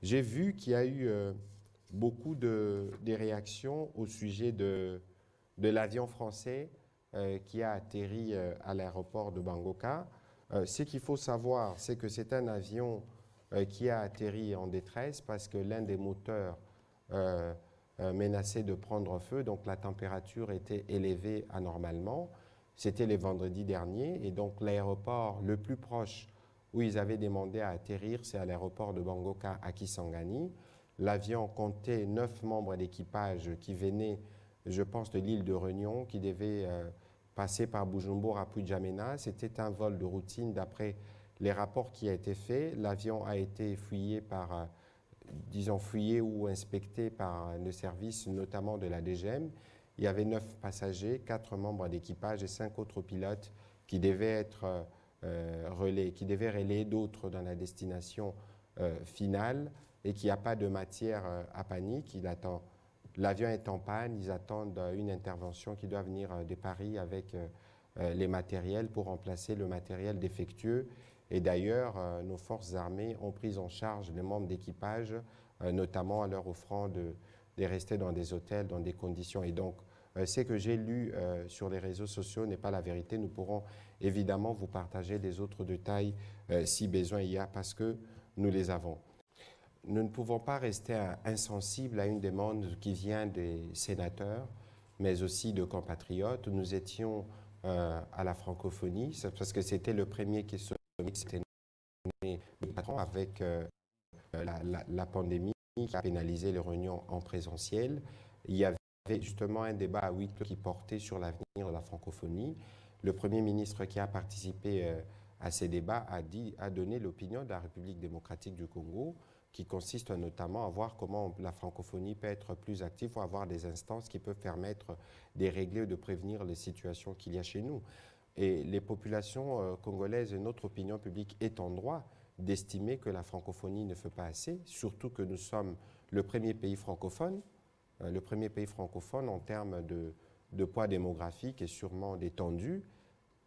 J'ai vu qu'il y a eu beaucoup des réactions au sujet de l'avion français qui a atterri à l'aéroport de Bangoka. Ce qu'il faut savoir, c'est que c'est un avion qui a atterri en détresse parce que l'un des moteurs menaçait de prendre feu, donc la température était élevée anormalement. C'était le vendredi dernier et donc l'aéroport le plus proche où ils avaient demandé à atterrir, c'est à l'aéroport de Bangoka à Kisangani. L'avion comptait 9 membres d'équipage qui venaient, je pense, de l'île de Réunion, qui devaient passer par Bujumbura puis Djamena. C'était un vol de routine d'après les rapports qui ont été faits. L'avion a été fouillé par, disons, fouillé ou inspecté par le service, notamment de la DGM. Il y avait 9 passagers, 4 membres d'équipage et 5 autres pilotes qui devaient être qui devaient relayer d'autres dans la destination finale et qu'il n'y a pas de matière à panique. L'avion est en panne, ils attendent une intervention qui doit venir de Paris avec les matériels pour remplacer le matériel défectueux. Et d'ailleurs, nos forces armées ont pris en charge les membres d'équipage, notamment en leur offrant de rester dans des hôtels, dans des conditions. Et donc, ce que j'ai lu sur les réseaux sociaux n'est pas la vérité. Nous pourrons évidemment vous partager des autres détails si besoin il y a, parce que nous les avons. Nous ne pouvons pas rester insensibles à une demande qui vient des sénateurs, mais aussi de compatriotes. Nous étions à la francophonie, parce que c'était le premier qui se c'était avec la pandémie qui a pénalisé les réunions en présentiel. Il y avait justement un débat à huis clos qui portait sur l'avenir de la francophonie. Le Premier ministre qui a participé à ces débats a donné l'opinion de la République démocratique du Congo, qui consiste notamment à voir comment la francophonie peut être plus active ou avoir des instances qui peuvent permettre de régler ou de prévenir les situations qu'il y a chez nous. Et les populations congolaises et notre opinion publique est en droit d'estimer que la francophonie ne fait pas assez, surtout que nous sommes le premier pays francophone en termes de poids démographique et sûrement d'étendue,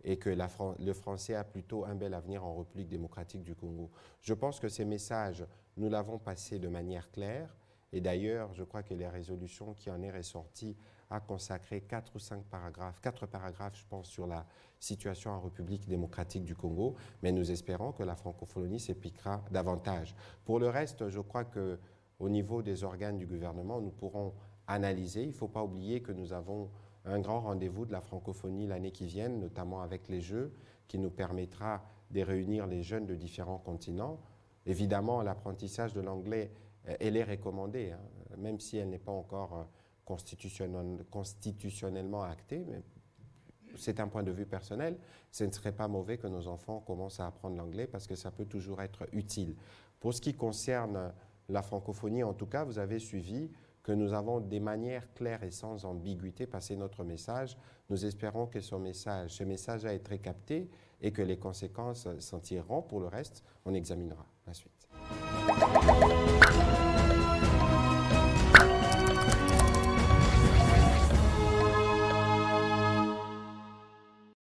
et que le français a plutôt un bel avenir en République démocratique du Congo. Je pense que ces messages, nous l'avons passé de manière claire, et d'ailleurs, je crois que les résolutions qui en est ressorties a consacré 4 paragraphes, je pense, sur la situation en République démocratique du Congo, mais nous espérons que la francophonie s'impliquera davantage. Pour le reste, je crois qu'au niveau des organes du gouvernement, nous pourrons analyser. Il ne faut pas oublier que nous avons un grand rendez-vous de la francophonie l'année qui vient, notamment avec les Jeux, qui nous permettra de réunir les jeunes de différents continents. Évidemment, l'apprentissage de l'anglais, elle est recommandée, hein, même si elle n'est pas encore constitutionnellement actée, mais c'est un point de vue personnel. Ce ne serait pas mauvais que nos enfants commencent à apprendre l'anglais parce que ça peut toujours être utile. Pour ce qui concerne la francophonie, en tout cas, vous avez suivi que nous avons des manières claires et sans ambiguïté passé notre message. Nous espérons que ce message a été capté et que les conséquences s'en tireront. Pour le reste, on examinera la suite.